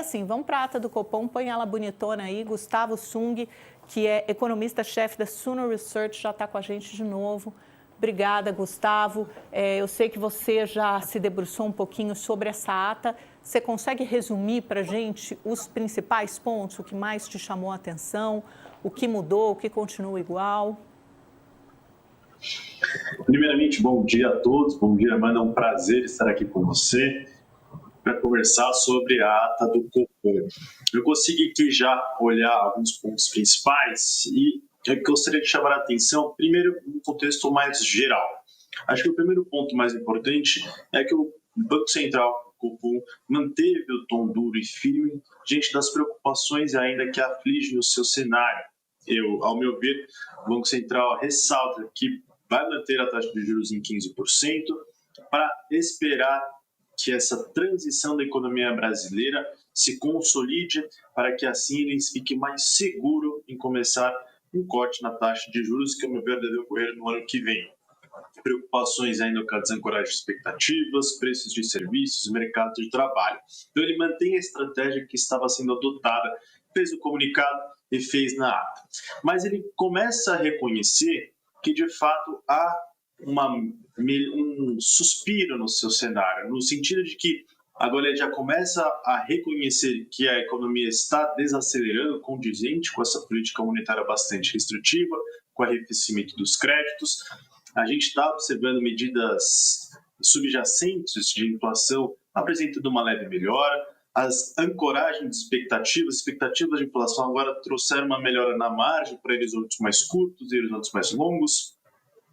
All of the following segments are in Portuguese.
Assim, vamos para a ata do Copom, põe ela bonitona aí. Gustavo Sung, que é economista-chefe da Suno Research, já está com a gente de novo. Obrigada, Gustavo. Eu sei que você já se debruçou um pouquinho sobre essa ata. Você consegue resumir para a gente os principais pontos, o que mais te chamou a atenção, o que mudou, o que continua igual? Primeiramente, bom dia a todos. Bom dia, Amanda. É um prazer estar aqui com você para conversar sobre a ata do Copom. Eu consegui aqui já olhar alguns pontos principais e eu gostaria de chamar a atenção, primeiro, no contexto mais geral. Acho que o primeiro ponto mais importante é que o Banco Central, o Copom, manteve o tom duro e firme diante das preocupações ainda que afligem o seu cenário. Ao meu ver, o Banco Central ressalta que vai manter a taxa de juros em 15% para esperar que essa transição da economia brasileira se consolide, para que assim eles fiquem mais seguros em começar um corte na taxa de juros, que, ao meu ver, deve ocorrer no ano que vem. Preocupações ainda com a desancoragem de expectativas, preços de serviços, mercado de trabalho. Então, ele mantém a estratégia que estava sendo adotada, fez o comunicado e fez na ata. Mas ele começa a reconhecer que, de fato, há um suspiro no seu cenário, no sentido de que agora ele já começa a reconhecer que a economia está desacelerando, condizente com essa política monetária bastante restritiva, com o arrefecimento dos créditos. A gente está observando medidas subjacentes de inflação apresentando uma leve melhora. As ancoragens de expectativas de inflação agora trouxeram uma melhora na margem para horizontes mais curtos e horizontes mais longos.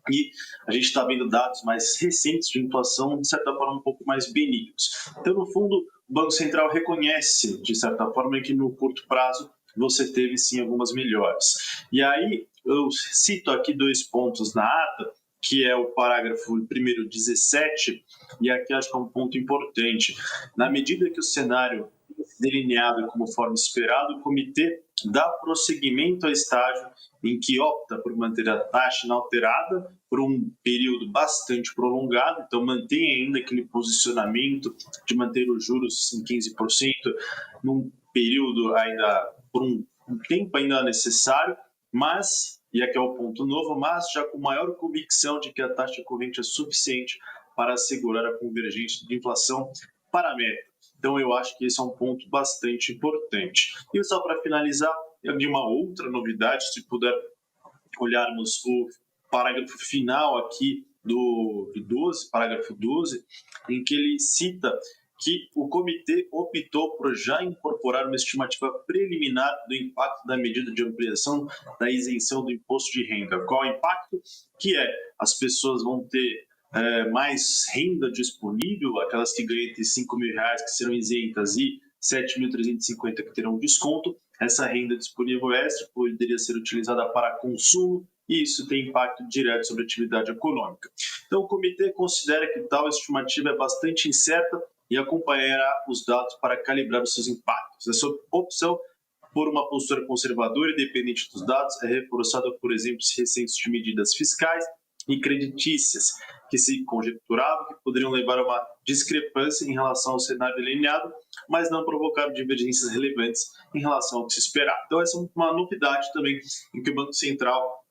E a gente está vendo dados mais recentes de inflação, de certa forma, um pouco mais benignos. Então, no fundo, o Banco Central reconhece, de certa forma, que no curto prazo você teve, sim, algumas melhoras. E aí, eu cito aqui dois pontos na ata, que é o parágrafo primeiro 17, e aqui acho que é um ponto importante. Na medida que o cenário é delineado conforme esperado, o comitê dá prosseguimento ao estágio em que opta por manter a taxa inalterada por um período bastante prolongado, então mantém ainda aquele posicionamento de manter os juros em 15% num período ainda, por um tempo ainda necessário, mas, e aqui é o ponto novo, mas já com maior convicção de que a taxa corrente é suficiente para assegurar a convergência de inflação para a meta. Então, eu acho que esse é um ponto bastante importante. E só para finalizar, de uma outra novidade, se puder olharmos o parágrafo final aqui do 12, parágrafo 12, em que ele cita que o comitê optou por já incorporar uma estimativa preliminar do impacto da medida de ampliação da isenção do imposto de renda. Qual é o impacto? Que as pessoas vão ter mais renda disponível, aquelas que ganham entre R$5.000 que serão isentas e 7.350 que terão desconto. Essa renda disponível extra poderia ser utilizada para consumo e isso tem impacto direto sobre a atividade econômica. Então, o comitê considera que tal estimativa é bastante incerta e acompanhará os dados para calibrar os seus impactos. Essa opção por uma postura conservadora e dependente dos dados é reforçada por exemplos recentes de medidas fiscais e creditícias, que se conjecturava que poderiam levar a uma discrepância em relação ao cenário delineado, mas não provocaram divergências relevantes em relação ao que se esperava. Então, essa é uma novidade também, em que o Banco Central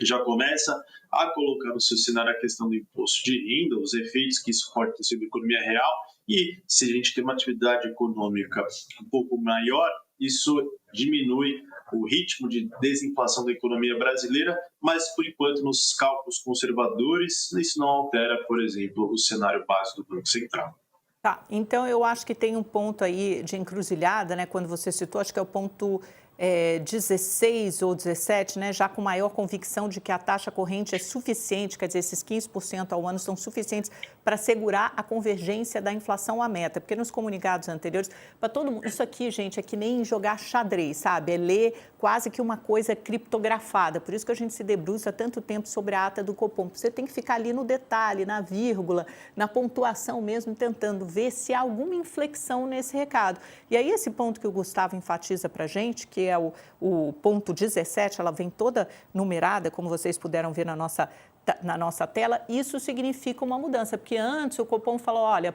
já começa a colocar no seu cenário a questão do imposto de renda, os efeitos que isso pode ter sobre a economia real, e se a gente tem uma atividade econômica um pouco maior, isso diminui o ritmo de desinflação da economia brasileira, mas, por enquanto, nos cálculos conservadores, isso não altera, por exemplo, o cenário básico do Banco Central. Tá, então eu acho que tem um ponto aí de encruzilhada, né, quando você citou, acho que é o ponto 16 ou 17, né, já com maior convicção de que a taxa corrente é suficiente, quer dizer, esses 15% ao ano são suficientes para assegurar a convergência da inflação à meta, porque nos comunicados anteriores, para todo mundo, isso aqui, gente, é que nem jogar xadrez, sabe? É ler quase que uma coisa criptografada, por isso que a gente se debruça tanto tempo sobre a ata do Copom. Você tem que ficar ali no detalhe, na vírgula, na pontuação mesmo, tentando ver se há alguma inflexão nesse recado. E aí esse ponto que o Gustavo enfatiza para a gente, que é o ponto 17, ela vem toda numerada, como vocês puderam ver na nossa na nossa tela, isso significa uma mudança, porque antes o Copom falou, olha,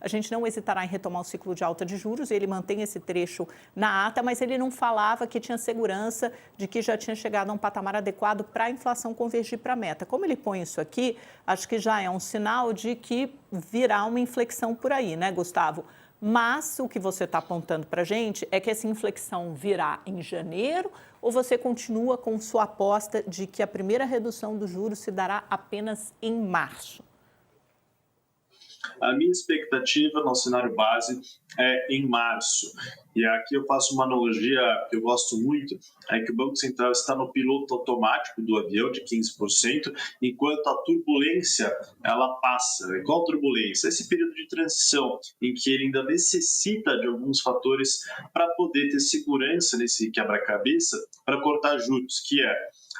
a gente não hesitará em retomar o ciclo de alta de juros, e ele mantém esse trecho na ata, mas ele não falava que tinha segurança de que já tinha chegado a um patamar adequado para a inflação convergir para a meta. Como ele põe isso aqui, acho que já é um sinal de que virá uma inflexão por aí, né, Gustavo? Mas o que você está apontando para a gente é que essa inflexão virá em janeiro, ou você continua com sua aposta de que a primeira redução dos juros se dará apenas em março? A minha expectativa no cenário base é em março. E aqui eu faço uma analogia que eu gosto muito, é que o Banco Central está no piloto automático do avião de 15%, enquanto a turbulência ela passa. E qual turbulência? Esse período de transição em que ele ainda necessita de alguns fatores para poder ter segurança nesse quebra-cabeça para cortar juros, que é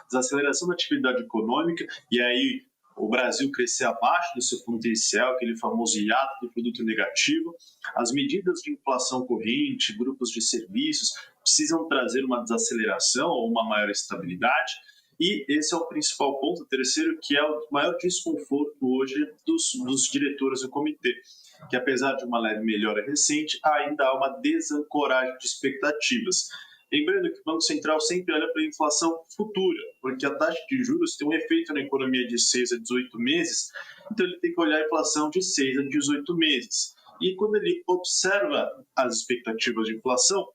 desaceleração da atividade econômica, e aí o Brasil crescer abaixo do seu potencial, aquele famoso hiato do produto negativo. As medidas de inflação corrente, grupos de serviços, precisam trazer uma desaceleração ou uma maior estabilidade. E esse é o principal ponto, o terceiro, que é o maior desconforto hoje dos diretores do comitê, que apesar de uma leve melhora recente, ainda há uma desancoragem de expectativas. Lembrando que o Banco Central sempre olha para a inflação futura, porque a taxa de juros tem um efeito na economia de 6 a 18 meses, então ele tem que olhar a inflação de 6 a 18 meses. E quando ele observa as expectativas de inflação,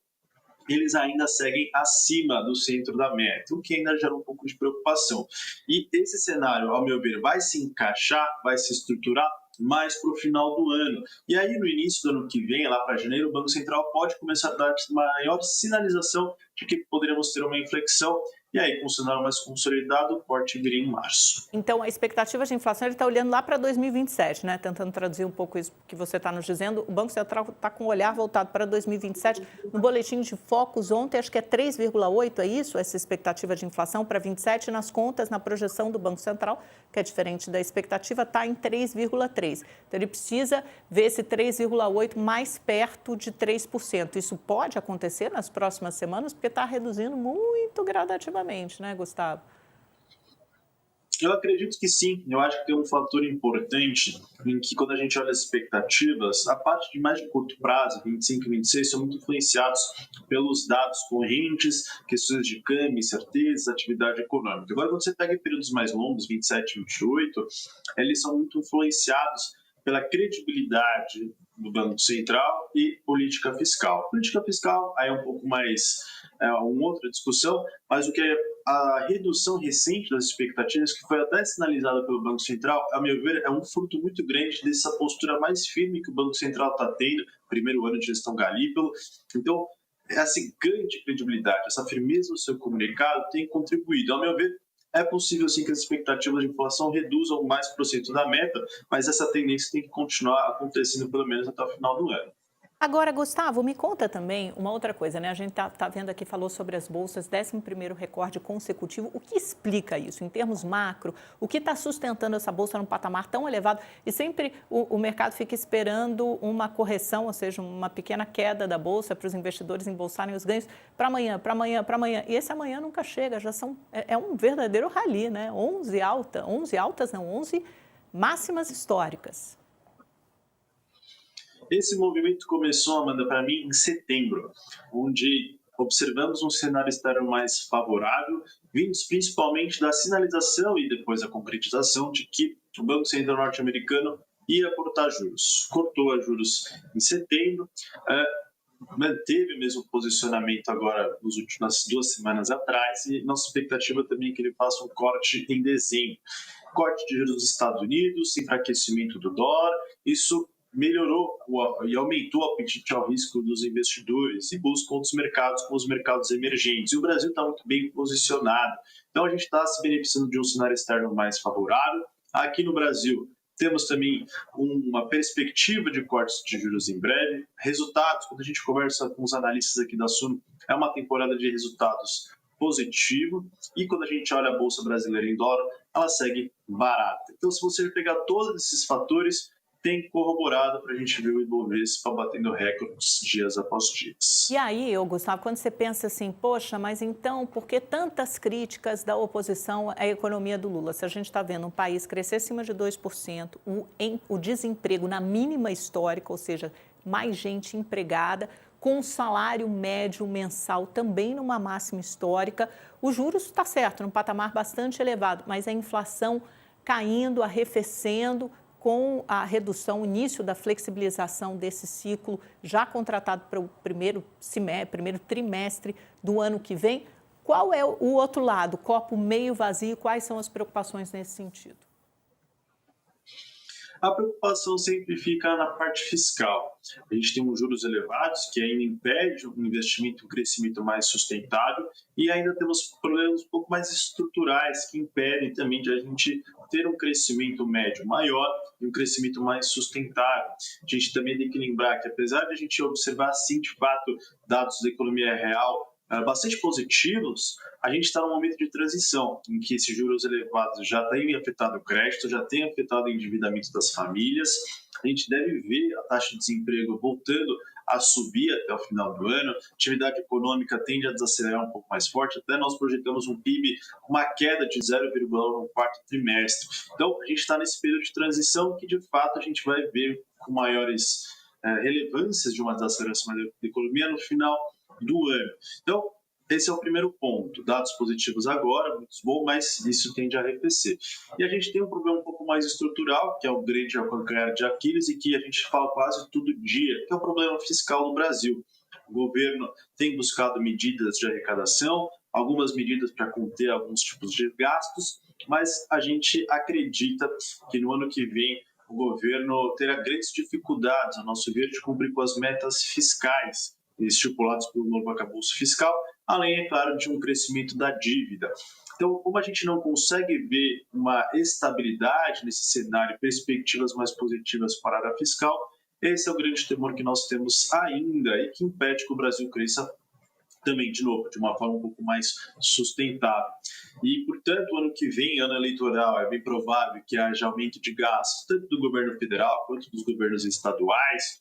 eles ainda seguem acima do centro da meta, o que ainda gera um pouco de preocupação. E esse cenário, ao meu ver, vai se encaixar, vai se estruturar mais para o final do ano. E aí, no início do ano que vem, lá para janeiro, o Banco Central pode começar a dar maior sinalização de que poderíamos ter uma inflexão. E aí, com o cenário mais consolidado, o corte viria em março. Então, a expectativa de inflação, ele está olhando lá para 2027, né? Tentando traduzir um pouco isso que você está nos dizendo. O Banco Central está com o olhar voltado para 2027. No boletim de focos ontem, acho que é 3,8, é isso? Essa expectativa de inflação para 27, nas contas, na projeção do Banco Central, que é diferente da expectativa, está em 3,3. Então, ele precisa ver esse 3,8 mais perto de 3%. Isso pode acontecer nas próximas semanas, porque está reduzindo muito gradativamente, né, Gustavo? Eu acredito que sim. Eu acho que tem um fator importante em que, quando a gente olha as expectativas, a parte de mais de curto prazo, 25 e 26, são muito influenciados pelos dados correntes, questões de câmbio, incertezas, atividade econômica. Agora, quando você pega períodos mais longos, 27 e 28, eles são muito influenciados pela credibilidade do Banco Central e política fiscal. Política fiscal aí é um pouco mais uma outra discussão, mas o que é a redução recente das expectativas, que foi até sinalizada pelo Banco Central, a meu ver, é um fruto muito grande dessa postura mais firme que o Banco Central está tendo, primeiro ano de gestão Galípolo. Então, essa ganho de credibilidade, essa firmeza no seu comunicado tem contribuído. Ao meu ver, é possível sim que as expectativas de inflação reduzam mais para o centro da meta, mas essa tendência tem que continuar acontecendo pelo menos até o final do ano. Agora, Gustavo, me conta também uma outra coisa, né? A gente tá vendo aqui, falou sobre as bolsas, 11º recorde consecutivo. O que explica isso em termos macro? O que está sustentando essa bolsa num patamar tão elevado? E sempre o mercado fica esperando uma correção, ou seja, uma pequena queda da bolsa para os investidores embolsarem os ganhos para amanhã, para amanhã, para amanhã. E esse amanhã nunca chega, é um verdadeiro rally, né? 11 máximas históricas. Esse movimento começou, Amanda, para mim, em setembro, onde observamos um cenário externo mais favorável, vindos principalmente da sinalização e depois da concretização de que o Banco Central norte-americano ia cortar juros. Cortou a juros em setembro, manteve o mesmo posicionamento agora nas 2 semanas atrás, e nossa expectativa também é que ele faça um corte em dezembro. Corte de juros dos Estados Unidos, enfraquecimento do dólar, isso melhorou e aumentou o apetite ao risco dos investidores e buscam outros mercados, como os mercados emergentes. E o Brasil está muito bem posicionado. Então, a gente está se beneficiando de um cenário externo mais favorável. Aqui no Brasil, temos também uma perspectiva de cortes de juros em breve. Resultados, quando a gente conversa com os analistas aqui da Suno, é uma temporada de resultados positivo. E quando a gente olha a Bolsa Brasileira em dólar, ela segue barata. Então, se você pegar todos esses fatores, tem corroborado para a gente ver o Ibovespa batendo recordes dias após dias. E aí, Gustavo, quando você pensa assim, poxa, mas então por que tantas críticas da oposição à economia do Lula? Se a gente está vendo um país crescer acima de 2%, o desemprego na mínima histórica, ou seja, mais gente empregada, com um salário médio mensal também numa máxima histórica, os juros está certo, num patamar bastante elevado, mas a inflação caindo, arrefecendo, com a redução, o início da flexibilização desse ciclo já contratado para o primeiro trimestre do ano que vem. Qual é o outro lado, copo meio vazio, quais são as preocupações nesse sentido? A preocupação sempre fica na parte fiscal. A gente tem uns juros elevados que ainda impede um investimento, um crescimento mais sustentável e ainda temos problemas um pouco mais estruturais que impedem também de a gente ter um crescimento médio maior e um crescimento mais sustentável. A gente também tem que lembrar que apesar de a gente observar, sim, de fato, dados da economia real bastante positivos, a gente está num momento de transição, em que esses juros elevados já têm afetado o crédito, já têm afetado o endividamento das famílias. A gente deve ver a taxa de desemprego voltando a subir até o final do ano, a atividade econômica tende a desacelerar um pouco mais forte, até nós projetamos um PIB com uma queda de 0,1 no quarto trimestre. Então, a gente está nesse período de transição que, de fato, a gente vai ver com maiores relevâncias de uma desaceleração da economia no final do ano. Então, esse é o primeiro ponto. Dados positivos agora, muito bom, mas isso tende a arrefecer. E a gente tem um problema um pouco mais estrutural, que é o grande calcanhar de Aquiles e que a gente fala quase todo dia, que é o problema fiscal no Brasil. O governo tem buscado medidas de arrecadação, algumas medidas para conter alguns tipos de gastos, mas a gente acredita que no ano que vem o governo terá grandes dificuldades, a nosso ver, de cumprir com as metas fiscais estipulados pelo novo arcabouço fiscal, além, é claro, de um crescimento da dívida. Então, como a gente não consegue ver uma estabilidade nesse cenário, perspectivas mais positivas para a área fiscal, esse é o grande temor que nós temos ainda e que impede que o Brasil cresça também, de novo, de uma forma um pouco mais sustentável. E, portanto, o ano que vem, ano eleitoral, é bem provável que haja aumento de gastos, tanto do governo federal quanto dos governos estaduais,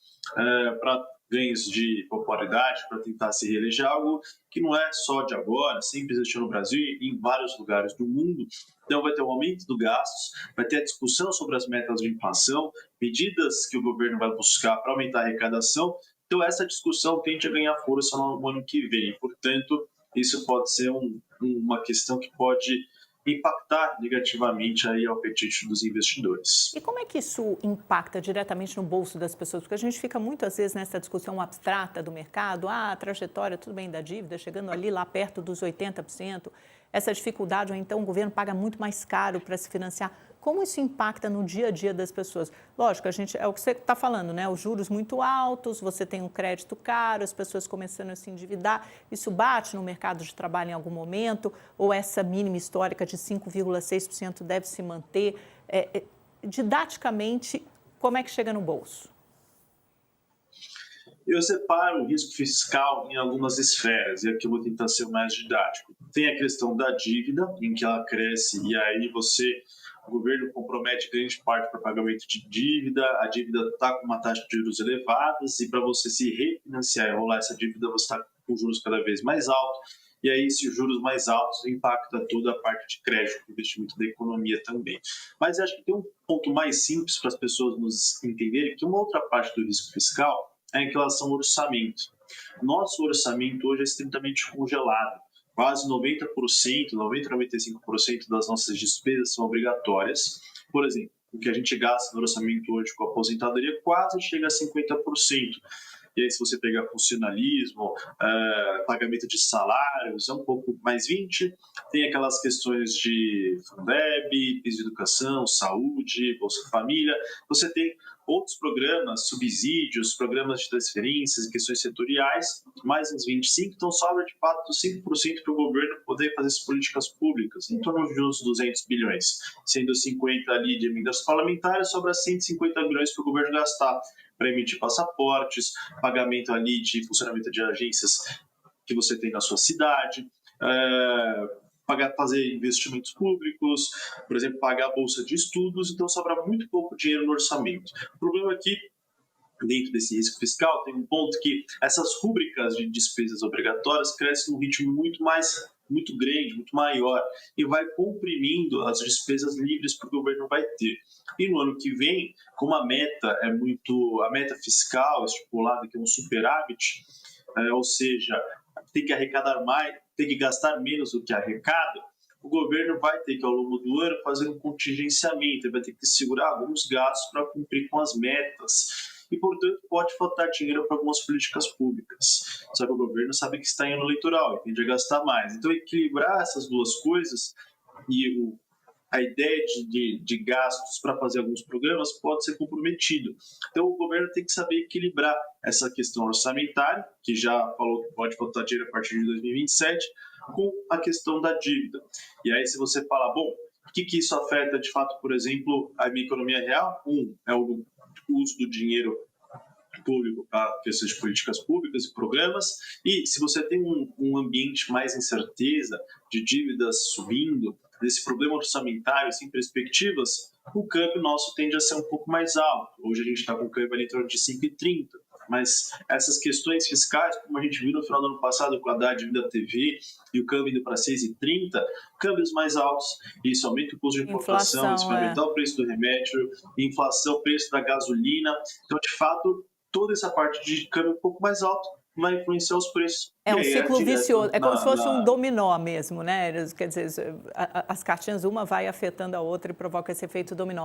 para ganhos de popularidade, para tentar se reeleger, algo que não é só de agora, sempre existiu no Brasil e em vários lugares do mundo. Então, vai ter um aumento do gastos, vai ter a discussão sobre as metas de inflação, medidas que o governo vai buscar para aumentar a arrecadação. Então, essa discussão tende a ganhar força no ano que vem. Portanto, isso pode ser uma questão que pode impactar negativamente aí ao apetite dos investidores. E como é que isso impacta diretamente no bolso das pessoas? Porque a gente fica muitas vezes nessa discussão abstrata do mercado, a trajetória, tudo bem, da dívida, chegando ali lá perto dos 80%, essa dificuldade, ou então o governo paga muito mais caro para se financiar. Como isso impacta no dia a dia das pessoas? Lógico, é o que você está falando, né? Os juros muito altos, você tem um crédito caro, as pessoas começando a se endividar. Isso bate no mercado de trabalho em algum momento? Ou essa mínima histórica de 5,6% deve se manter? Didaticamente, como é que chega no bolso? Eu separo o risco fiscal em algumas esferas, e aqui eu vou tentar ser mais didático. Tem a questão da dívida, em que ela cresce, e aí o governo compromete grande parte para pagamento de dívida, a dívida está com uma taxa de juros elevadas, e para você se refinanciar e rolar essa dívida, você está com juros cada vez mais altos, e aí esses juros mais altos impactam toda a parte de crédito, investimento da economia também. Mas acho que tem um ponto mais simples para as pessoas nos entenderem, que uma outra parte do risco fiscal é em relação ao orçamento. Nosso orçamento hoje é estritamente congelado. Quase 90%, 90% a 95% das nossas despesas são obrigatórias. Por exemplo, o que a gente gasta no orçamento hoje com a aposentadoria quase chega a 50%. E aí, se você pegar funcionalismo, pagamento de salários, é um pouco mais 20%. Tem aquelas questões de Fundeb, piso de educação, saúde, Bolsa Família. Você tem outros programas, subsídios, programas de transferências, questões setoriais, mais uns 25%, então sobra de fato 5% para o governo poder fazer as políticas públicas, em torno de uns 200 bilhões, sendo 50 ali de emendas parlamentares, sobra 150 bilhões para o governo gastar para emitir passaportes, pagamento ali de funcionamento de agências que você tem na sua cidade, fazer investimentos públicos, por exemplo, pagar a bolsa de estudos, então sobra muito pouco dinheiro no orçamento. O problema é que, dentro desse risco fiscal, tem um ponto que essas rúbricas de despesas obrigatórias crescem num ritmo muito grande, muito maior, e vai comprimindo as despesas livres que o governo vai ter. E no ano que vem, como a meta fiscal estipulada, que é um superávit, ou seja, tem que arrecadar mais, tem que gastar menos do que arrecada, o governo vai ter que, ao longo do ano, fazer um contingenciamento, vai ter que segurar alguns gastos para cumprir com as metas. E, portanto, pode faltar dinheiro para algumas políticas públicas. Só que o governo sabe que está em ano eleitoral e tende a gastar mais. Então, equilibrar essas duas coisas e a ideia de gastos para fazer alguns programas pode ser comprometido. Então, o governo tem que saber equilibrar essa questão orçamentária, que já falou que pode faltar dinheiro a partir de 2027, com a questão da dívida. E aí, se você fala, bom, o que isso afeta, de fato, por exemplo, a minha economia real? É o uso do dinheiro público para questões de políticas públicas e programas, e se você tem um ambiente mais incerteza, de dívidas subindo, desse problema orçamentário sem perspectivas, o câmbio nosso tende a ser um pouco mais alto. Hoje a gente está com o câmbio ali em torno de 5,30, mas essas questões fiscais, como a gente viu no final do ano passado com a Haddad vindo da TV e o câmbio indo para 6,30, câmbios mais altos, isso aumenta o custo de importação, isso vai aumentar o preço do remédio, inflação, preço da gasolina. Então, de fato, toda essa parte de câmbio um pouco mais alto vai influenciar os preços. É um ciclo vicioso, é como se fosse um dominó mesmo, né? Quer dizer, as cartinhas, uma vai afetando a outra e provoca esse efeito dominó.